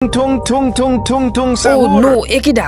ঠুং ঠুং ঠুং ঠুং ঠুং ও সাহুর no একিডা।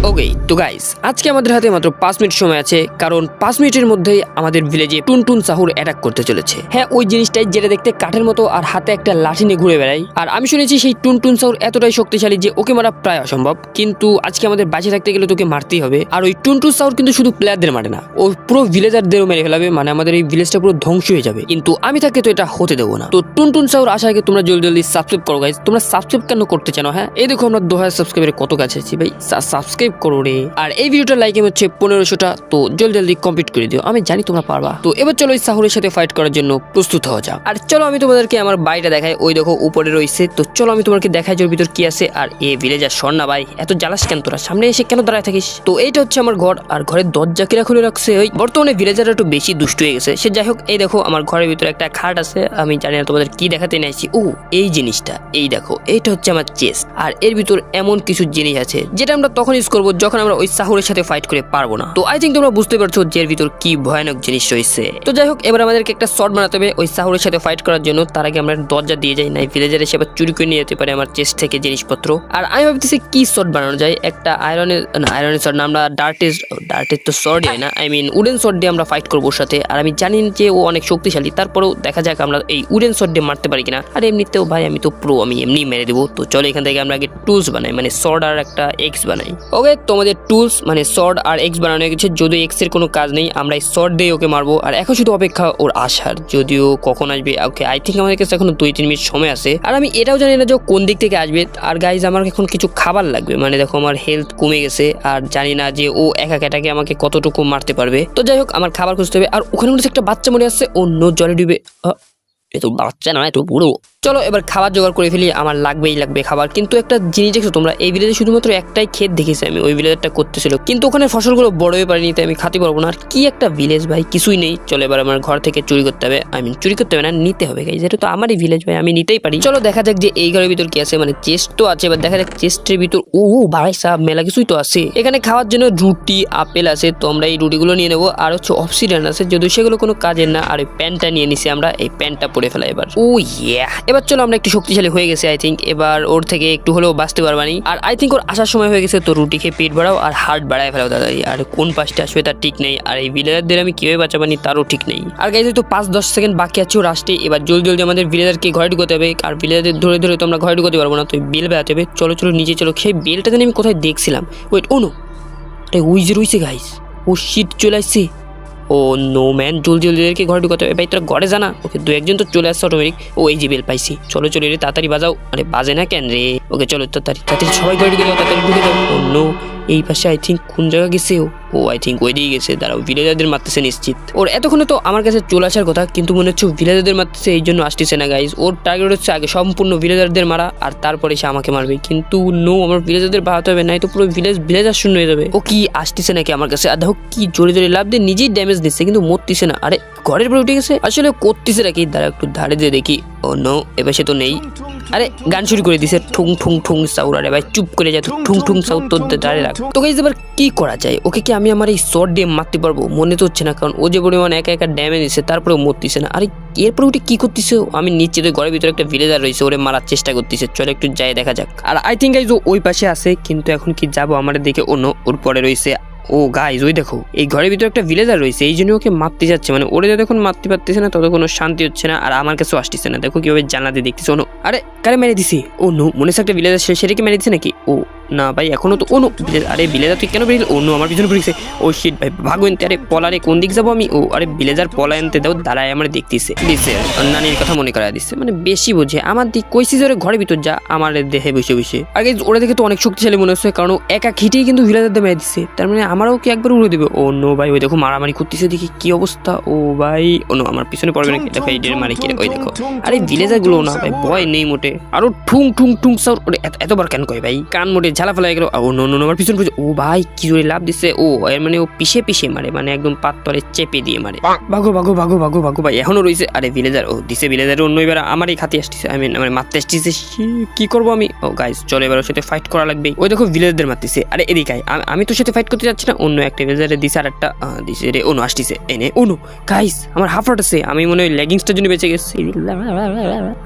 ওকে তো guys, আজকে আমাদের হাতে মাত্র 5 মিনিট সময় আছে, কারণ 5 মিনিটের মধ্যেই আমাদের ভিলেজে টুনটুন সাহুর অ্যাটাক করতে চলেছে। হ্যাঁ, ওই জিনিসটাই যেটা দেখতে কাঠের মতো আর হাতে একটা লাঠি নিয়ে ঘুরে বেড়ায়। আর আমি শুনেছি সেই টুনটুন সাহুর এতটাই শক্তিশালী যে ওকে মারা প্রায় অসম্ভব, কিন্তু আজকে আমাদের বাঁচে থাকতে গেলে তোকে মারতেই হবে। আর ওই টুনটুন সাহুর কিন্তু শুধু প্লেয়ারদের মারে না, ও পুরো ভিলেজারদেরও মেরে ফেলাবে, মানে আমাদের এই ভিলেজটা পুরো ধ্বংস হয়ে যাবে। কিন্তু আমি থাকতে তো এটা হতে দেবো না। তো টুনটুন সাহুর আসার আগে তোমরা জলদি জলদি সাবস্ক্রাইব করো গাইস। তোমরা সাবস্ক্রাইব কেন করতে চাও? হ্যাঁ, এই দেখো আমরা 2000 সাবস্ক্রাইবারের কত কাছে আছি ভাই, সাবস্ক্রাইব করো রে। আর এই ভিডিওটার লাইক হচ্ছে 1500টা, তো জলদি জলদি কমপ্লিট করে দিও, আমি জানি তোমরা পারবা। তো এবার চলো এই সাহুরের সাথে ফাইট করার জন্য প্রস্তুত হওয়া যাক। আর চলো আমি তোমাদেরকে আমার বাড়িটা দেখাই, ওই দেখো উপরে রয়েছে। তো চলো আমি তোমাকে দেখাই ওর ভিতর কি আছে। আর এ ভিলেজার স্বর্ণা ভাই, এত জ্বালাস কেন তোরা? সামনে এসে কেন দাঁড়ায় থাকিস? তো এইটা হচ্ছে আমার ঘর, আর ঘরের দরজা কিরা খুলে রাখছে। ওই বর্তমানে ভিলেজার একটু বেশি দুষ্ট হয়ে গেছে। সে যাই হোক, এই দেখো আমার ঘরের ভিতরে একটা খাট আছে, আমি জানি না তোমাদের কি দেখাতে নিয়েছি। ও এই জিনিসটা, এই দেখো এইটা হচ্ছে আমার চেস্ট, আর এর ভিতর এমন কিছু জিনিস আছে যেটা আমরা তখন ইউজ করবো যখন আমরা ওই সাহুরের সাথে ফাইট করে পারবো না। তো আই থিঙ্ক তোমরা বুঝতে পারছো যে এর ভিতর কি ভয়ানক জিনিস রয়েছে। তো যাই হোক, এবার আমাদেরকে একটা শর্ট বানাতে হবে ওই সাহুরের সাথে ফাইট করার জন্য। তার আগে আমরা দরজা দিয়ে যাই, নাই ভিলেজার এসে আবার চুরি করে নিয়ে যেতে পারে আমার চেস্ট থেকে জিনিসপত্র। আর আমি ভাবতেছি কি শর্ট বানানো যায়। একটা আয়রনের শর্ট না, আমরা ডার্টের তো শর্ট হয় না, আই মিন উডেন শর্ট দিয়ে আমরা ফাইট করবো ওর সাথে। আর আমি জানি যে ও অনেক শক্তিশালী, তারপরেও দেখা যাক আমরা এই উডেন শর্ট দিয়ে মারতে পারি কিনা। আর এমনিতেও ভাই আমি তো প্রো, আমি এমনি মেরে দেবো। তো চলো এখান থেকে আমরা আগে টুলস বানাই, মানে শর্ট আর একটা এক্স বানাই। ওকে, তোমাদের টুলস মানে শর্ট আর এক্স বানানো হয়ে গেছে। যদিও এক্স এর কোনো কাজ নেই, আমরা এই শর্ট দিয়ে ওকে মারবো। আর এখন শুধু অপেক্ষা ওর আসার, যদিও কখন আসবে। ওকে, আই থিঙ্ক আমাদের কাছে এখনো 2-3 মিনিট সময় আছে। আর আমি এটাও জানি না যে কোন দিক থেকে আসবে। আর গাইজ আমার এখন কিছু খাবার লাগবে, মানে দেখো আমার হেলথ কমে গেছে, আর জানি না যে ও একা একাকে আমাকে কতটুকু মারতে পারবে। তো যাই হোক, আমার খাবার খুঁজতে হবে। আর ওখানে মনে হচ্ছে একটা বাচ্চা মনে আসছে, ও নো, জলে ডুবে। এ তো বাচ্চা না, এত বুড়ো। চলো এবার খাবার জোগাড় করে ফেলি, আমার লাগবে খাবার। কিন্তু একটা জিনিস দেখছো তোমরা, এই ভিলেজে শুধুমাত্র একটাই ক্ষেত দেখেছি আমি, ওই ভিলেজটা করতেছিল, কিন্তু ওখানে ফসলগুলো বড় হয়ে পারেনি, তাই আমি খাতে পারবো না। আর কি একটা ভিলেজ ভাই, কিছুই নেই। চলো এবার আমার ঘর থেকে চুরি করতে হবে, আই মিন চুরি করতে হবে না, নিতে হবে গাইজ, এটা তো আমারই ভিলেজ ভাই, আমি নিতেই পারি। চলো দেখা যাক যে এই ঘরের ভিতর কি আছে, মানে চেস্ট তো আছে, এবার দেখা যাক চেস্টের ভিতর। ও ভাই সাহেব, মেলা কিছুই তো আছে এখানে খাওয়ার জন্য। রুটি, আপেল আছে, তো আমরা এই রুটিগুলো নিয়ে নেবো। আর হচ্ছে অবসিডিয়ান আছে, যদিও সেগুলো কোনো কাজের না। আর ওই প্যান্টটা নিয়ে নিছি আমরা, এই প্যান্টটা পরে ফেলা এবার। ও ইয়া, এবার চলো আমরা একটু শক্তিশালী হয়ে গেছে আই থিঙ্ক, এবার ওর থেকে একটু হলেও বাঁচতে পারবানি। আর আই থিঙ্ক ওর আসার সময় হয়ে গেছে, তো রুটি খেয়ে পেট বাড়াও আর হার্ট বাড়ায় ফেলাও তাড়াতাড়ি। আর কোন পাশটা আসবে তার ঠিক নেই, আর এই ভিলেজারদের আমি কিভাবে বাঁচাবানি তারও ঠিক নেই। আর গাইজ তো 5-10 সেকেন্ড বাকি আছে ওর আসতে। এবার জলদি জলদি আমাদের ভিলেজারকে ঘরে ঢুকতে হবে, আর ভিলেজারদের ধরে ধরে তো আমরা ঘরে ঢুকতে পারবো না, তো বেল বেড়াতে হবে। চলো চলো নিচে চলো। সেই বেলটা জানি আমি কোথায় দেখছিলাম। ওয়েট, ও নো, আরে ওই যে রয়েছে গাইজ, ও শিট চলে আসছে। ও নো ম্যান, জলদি জলদি এদেরকে ঘরে ঢুকাতে হবে। ভাই তোরা ঘরে জানা, ওকে 2-1 তো চলে আসছে অটোমেটিক। ও এই যে বেল পাইছি, চলো চলো রে, তাড়াতাড়ি বাজাও। আরে বাজে না কেন রে? ওকে চলো তাড়াতাড়ি সবাই ঘরে ঢুকে যাও, তাড়াতাড়ি ঢুকে যাও। ও নো, এই পাশে আই থিঙ্ক কোন জায়গা গেছে ও আই থিঙ্ক ওই দিকে গেছে। দাঁড়াও, ভিলেজারদের মারতেছে নিশ্চিত। ওর এতক্ষণে তো আমার কাছে চলে আসার কথা, কিন্তু মনে হচ্ছে ভিলেজারদের মারতেছে, এই জন্য আসতেছে না গাইজ। ওর টার্গেট হচ্ছে আগে সম্পূর্ণ ভিলেজারদের মারা, আর তারপরে সে আমাকে মারবে। কিন্তু নো, আমার ভিলেজারদের বাড়াতে হবে, নাই তো পুরো ভিলেজার শূন্য হয়ে যাবে। ও কি আসতেছে নাকি আমার কাছে? আর দেখো কি জোরে জোরে লাভ দিয়ে নিজেই ড্যামেজ দিচ্ছে, কিন্তু মরতেছে না। আরে ঘরের পরে উঠে গেছে, আসলে করতেছে নাকি? দাঁড়া একটু ধারে দিয়ে দেখি। ও নো, এবার সে তো নেই। আরে গান শুরু করে দিছে, ঠুং ঠুং ঠুং সাউর। আরে ভাই চুপ করে যা, ঠুং ঠুং সাউর তোর দাঁড়ে রাখ। তো গাইজ এবার কি করা যায়? ওকে কি আমি আমার এই শর্ট দিয়ে মারতে পারবো? মনে তো হচ্ছে না, কারণ ও যে পরিমাণ একা একা ড্যামেজ দিচ্ছে, তারপরেও মরতেছে না। আরে এরপরে উঠে কি করতেছে? আমি নিচে তো ঘরের ভিতরে একটা ভিলেজার রয়েছে, ওরে মারার চেষ্টা করতেছে। চলো একটু যাই দেখা যাক। আর আই থিঙ্ক গাইজ ওই পাশে আছে, কিন্তু এখন কি যাবো আমার দিকে? অন্য ওর পরে রয়েছে। ও গাইজ ওই দেখো, এই ঘরের ভিতরে একটা ভিলেজার রয়েছে, এই জন্য ওকে মারতে যাচ্ছে। মানে ওরে যতক্ষণ মারতে পারতেছে না ততক্ষণ শান্তি হচ্ছে না, আর আমার কাছেও আসতেছে না। দেখো কিভাবে জানাতে দেখতেছে। ও নো, আরে কারে মেরে দিছি? ও নো, মনে হচ্ছে একটা ভিলেজার, সেটাকে মেরে দিচ্ছে নাকি? ও না ভাই, এখনো তো। ও নো, আরে ভিলেজার তুই কেন বেরিয়ে? ও নো, আমার পিছনে পড়েছে। ও শিট ভাই, ভাগো এনতে। আরে পলারে কোন দিক যাবো আমি? ও আরে ভিলেজার পলা এনতে দাও, দাঁড়ায় আমার দেখতেছে দিচ্ছে, নানির কথা মনে করা দিচ্ছে, মানে বেশি বোঝে। আমার দিক কইছি জোরে ঘরের ভিতর যা, আমার দেহে বসে বসে। আর গাইজ ওরা দেখে তো অনেক শক্তিশালী মনে হচ্ছে, কারণ একা খিটেই কিন্তু ভিলেজারদের মেরে দিচ্ছে, তার মানে আমারও কি একবার উড়ে দেবে? ও নো ভাই, ওই দেখো মারামারি করতেছে, দেখি কি অবস্থা। ও ভাই, ও নো, আমার পিছনে পড়বে নাকি? দেখো এই মারে কি, ওই দেখো। আরে ভিলেজার গুলো না ভাই ভয় নেই মোটে। আরো ঠুং ঠুং ঠুং সাউর। এতবার কেন কয় ভাই? কান মোটে ঝালা ফেলা গেল। ও নো নো আমার পিছন পিছন, ও ভাই কি জোরে লাভ দিছে। ও এর মানে ও পিছে পিছে মারে, মানে একদম পাত্তরে চেপে দিয়ে মারে। ভাগো ভাগো ভাগো ভাগো ভাগো ভাই, এখনো রয়েছে। আরে ভিলেজার, ও দিছে ভিলেজার অন্য, এবার আমারই খাতে আসতেছে, আমি আমার মারতে আসতেছে। কি করবো আমি? ও গাইস চলো এবার ওর সাথে ফাইট করা লাগবে। ওই দেখো ভিলেজারদের মারতেছে। আরে এদিকে আমি তোর সাথে ফাইট করতে যাচ্ছি না, অন্য একটা ভিলেজারে দিছে আর একটা দিছে রে। অনু আসতেছে, এনে অনু গাইস আমার হাফ হার্ট আছে, আমি মনে হয় লেগিংসটার জন্য বেঁচে গেছি।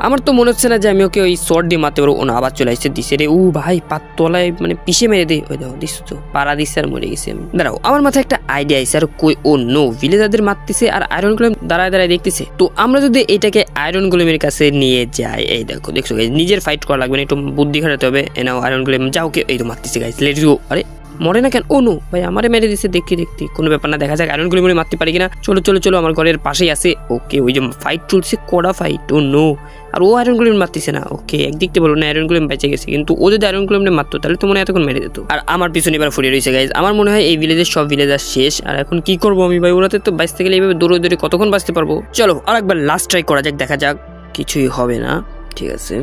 আমার তো মনে হচ্ছে না যে আমি ওকে ওই শর্ট দিয়ে মারতে পারবো। অনু আবার চলে আসছে, দিছে রে। ও ভাই পাততলায় মানে পিছে মেরে দে। ওই দেখো দিস তো পাড়া দিচ্ছে আর মরে গেছি আমি। দাঁড়াও আমার মাথায় একটা আইডিয়া আছে। আর কই ও নো, ভিলেজারদের মারতেছে আর আয়রন গোলেম দাঁড়ায় দাঁড়ায় দেখতেছে। তো আমরা যদি এটাকে আয়রন গোলেমের কাছে নিয়ে যাই, এই দেখো দেখছো নিজের ফাইট করা লাগবে না, একটু বুদ্ধি খাটাতে হবে। এনাও আয়রন গোলেম যাও, কে এই তো মারতেছে গাইস, লেটস গো। আরে মরে না কেন? ও নো ভাই আমারে মেরে দিছে। দেখতে কোনো ব্যাপার না, দেখা যাক আয়রন গোলেম মারতে পারি কিনা। চলো চলো চলো, আমার ঘরের পাশেই আছে। ওকে ওই যে ফাইট চলছে, কড়া ফাইট। ও নো, আর ও আয়রন গোলেম মারতেছে না। ওকে একদিক থেকে বলো না আয়রন গোলেম বেঁচে গেছে, কিন্তু ও যদি আয়রন গোলেমে মারতো তাহলে তো মনে হয় এতক্ষণ মেরে দিত। আর আমার পিছনে এবার ফুরিয়ে রয়েছে গাইজ। আমার মনে হয় এই ভিলেজের সব ভিলেজার শেষ। আর এখন কি করবো আমি ভাই? ওরাতে তো বাঁচতে গেলে এইভাবে দৌড়ে দৌড়ে কতক্ষণ বাঁচতে পারবো? চলো আর একবার লাস্ট ট্রাই করা যাক, দেখা যাক। কিছুই হবে না, ঠিক আছে।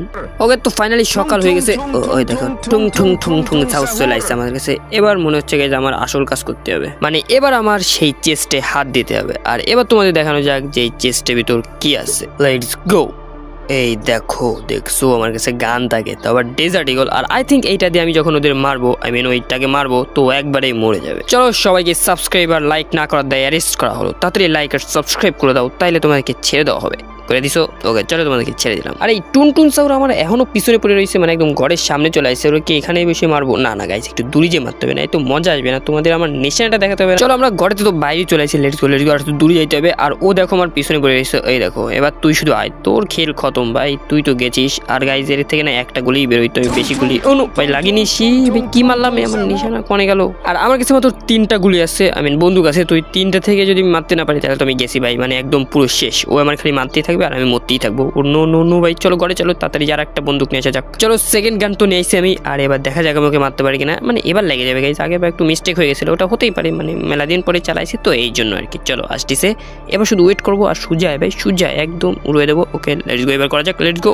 ওকে তো ফাইনালি সকাল হয়ে গেছে। ওই দেখো ঠুং ঠুং ঠুং ঠুং সাউন্ড চলে আসছে আমাদের কাছে। এবার মনে হচ্ছে গাইজ আমার আসল কাজ করতে হবে, মানে এবার আমার সেই চেস্টে হাত দিতে হবে। আর এবার তোমাদের দেখানো যাক যে এই চেস্টের ভিতর কি আছে। Let's go. এই দেখো দেখছো আমার কাছে গান থাকে, তো আবার ডেজার্ট ইগল। আর আই থিঙ্ক এইটা দিয়ে আমি যখন ওদের মারবো, আই মিন ওইটাকে মারবো, তো একবারেই মরে যাবে। চলো সবাইকে সাবস্ক্রাইব আর লাইক না করার দায় অ্যারেস্ট করা হলো। তাড়াতাড়ি লাইক আর সাবস্ক্রাইব করে দাও, তাইলে তোমাদেরকে ছেড়ে দেওয়া হবে। করে দিছো? ওকে চলো তোমাদেরকে ছেড়ে দিলাম। আর এই টুনটুন সাউর আমার এখনো পিছনে পড়ে রয়েছে, মানে একদম ঘরের সামনে চলে আসছে। ওরা কি এখানে বসে মারবো? না না গাইস, একটু দূরে যে মারতে হবে, না এত মজা আসবে না, তোমাদের আমার নিশানাটা দেখাতে হবে। চলো আমরা ঘরে তো বাইরে চলে আসছি, লেটস গো লেটস গো। আর একটু দূরে যাইতে হবে। আর ও দেখো আমার পিছনে পড়ে রয়েছে। এই দেখো এবার তুই শুধু আয়, তোর খেল খতম ভাই, তুই তো গেছিস। আর গাইস এর থেকে না একটা গুলি বেরোইতো, আমি বেশি গুলি ও নো ভাই লাগিনি। কি মারলাম, আমার নিশানা কনে গেল। আর আমার কাছে মাত্র 3টা গুলি আছে, আই মিন বন্দুক আছে। তুই 3টা থেকে যদি মারতে না পারি তাহলে তো আমি গেছি ভাই, মানে একদম পুরো শেষ। ও আমার খালি মারতেই থাকবে আর আমি মরতেই থাকবো। নো নো নো ভাই চলো ঘরে চলো, তাড়াতাড়ি যার একটা বন্দুক নিয়ে আসা যাক। চলো সেকেন্ড গান তো নিয়ে আসছি আমি। আর এবার দেখা যাক আমি ওকে মারতে পারি কিনা, মানে এবার লেগে যাবে গাইস। আগে একটু মিস্টেক হয়ে গেছিলো, ওটা হতেই পারে, মানে মেলা দিন পরে চালাইছি তো এই জন্য আর কি। চলো আসতেছে, এবার শুধু ওয়েট করবো। আর সুজায় ভাই সুজায় একদম উড়িয়ে দেবো। ওকে লেটস গো, এবার করা যাক, লেটস গো।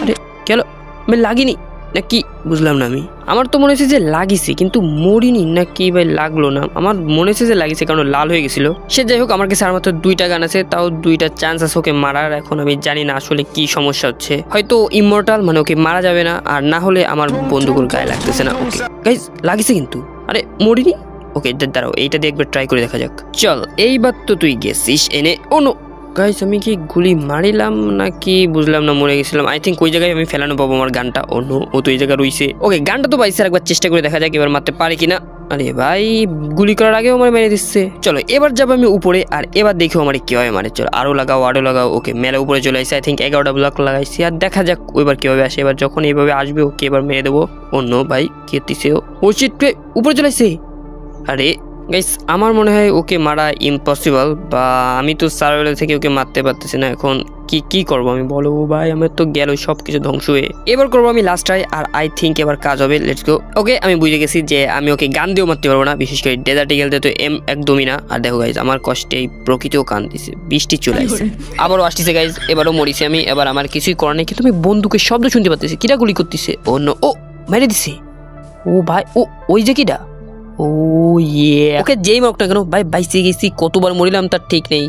আরে কেন আমি লাগিনি নাকি বুঝলাম না। আমার তো মনে হচ্ছে যে লাগিছে, কিন্তু মরিনি নাকি ভাই লাগলো না। আমার মনে হচ্ছে যে লাগিছে, কারণ লাল হয়ে গেছিল। সে যাই হোক, আমার কাছে আর মাত্র 2টা গান আছে, তাও 2টা চান্স আছে ওকে মারার। এখন আমি জানি না আসলে কি সমস্যা হচ্ছে, হয়তো ইমমর্টাল, মানে ওকে মারা যাবে না। আর না হলে আমার বন্দুকের গায়ে লাগতেছে না। ওকে গাইস লাগিছে কিন্তু, আরে মরিনি। ওকে দাঁড়াও, এইটা দিয়ে একবার ট্রাই করে দেখা যাক। চল এইবার তো তুই গেছিস এনে। ও নো গাইস, আমি কি গুলি মারিলাম নাকি বুঝলাম না, মরে গেছিলাম। আই থিঙ্ক ওই জায়গায় আমি ফেলানো পাবো আমার গানটা। ও নো, ও তো এই জায়গায় রইছে। ওকে গানটা তো পাইছে, একবার চেষ্টা করে দেখা যাক এবার মারতে পারি কিনা। আরে ভাই গুলি করার আগেও আমার মেরে দিচ্ছে। চলো এবার যাবো আমি উপরে, আর এবার দেখো আমার কিভাবে মারে। চলো আরো লাগাও আরো লাগাও। ওকে মেলা উপরে চলে আসছে, আই থিঙ্ক 11টা ব্লক লাগাইছি। আর দেখা যাক এবার কিভাবে আসে। এবার যখন এইভাবে আসবে ওকে এবার মেরে দেবো। ও নো ভাই কে দিছে? ও শিট, উপরে চলে আসছে। আরে গাইস আমার মনে হয় ওকে মারা ইম্পসিবল, বা আমি তো সার্ভাইভাল থেকে ওকে মারতে পারতেছি না। এখন কি করবো আমি বলো ভাই? আমার তো গেল সব কিছু ধ্বংস হয়ে। এবার করবো আমি লাস্ট ট্রাই, আর আই থিঙ্ক এবার কাজ হবে। Let's go. ওকে আমি বুঝে গেছি যে আমি ওকে গান দিয়েও মারতে পারবো না, বিশেষ করে ডেজার্ট ইগলতে তো একদমই না। আর দেখো গাইজ আমার কষ্টে এই প্রকৃতিও কান দিছে, বৃষ্টি চলে আসছে, আবারও আসতেছে গাইজ। এবারও মরিছি আমি, এবার আমার কিছুই করার নেই। কিন্তু আমি বন্দুকের শব্দ শুনতে পাচ্ছি, কিরা গুলি করতেছে। ও নো, ও মেরে দিছে। ও ভাই ও ওই যে কিটা। ও ইয়ে, ওকে যেই মারুক না কেন ভাই, বাইসে গেছি, কতবার মরিলাম তার ঠিক নেই।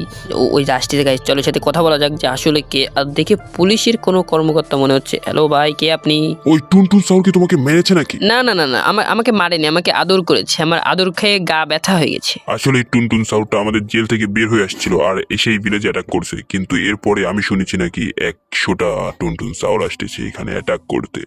ওই যে আসতেছে গাইস, চলো সাথে কথা বলা যাক যে আসলে কে। আর দেখে পুলিশের কোনো কর্মকর্তা মনে হচ্ছে। হ্যালো ভাই, কে আপনি? ওই টুনটুন সাউর কি তোমাকে মেরেছে নাকি? না না না না, আমাকে মারেনি, আমাকে আদর করেছে। আমার আদর খেয়ে গা ব্যথা হয়ে গেছে। আসলে টুনটুন সাউরটা আমাদের জেল থেকে বের হয়ে আসছিল আর এসেই ভিলেজে অ্যাটাক করছে, কিন্তু এরপরে আমি শুনেছি নাকি 100টা টুনটুন সাউর আসতেছে এখানে অ্যাটাক করতে।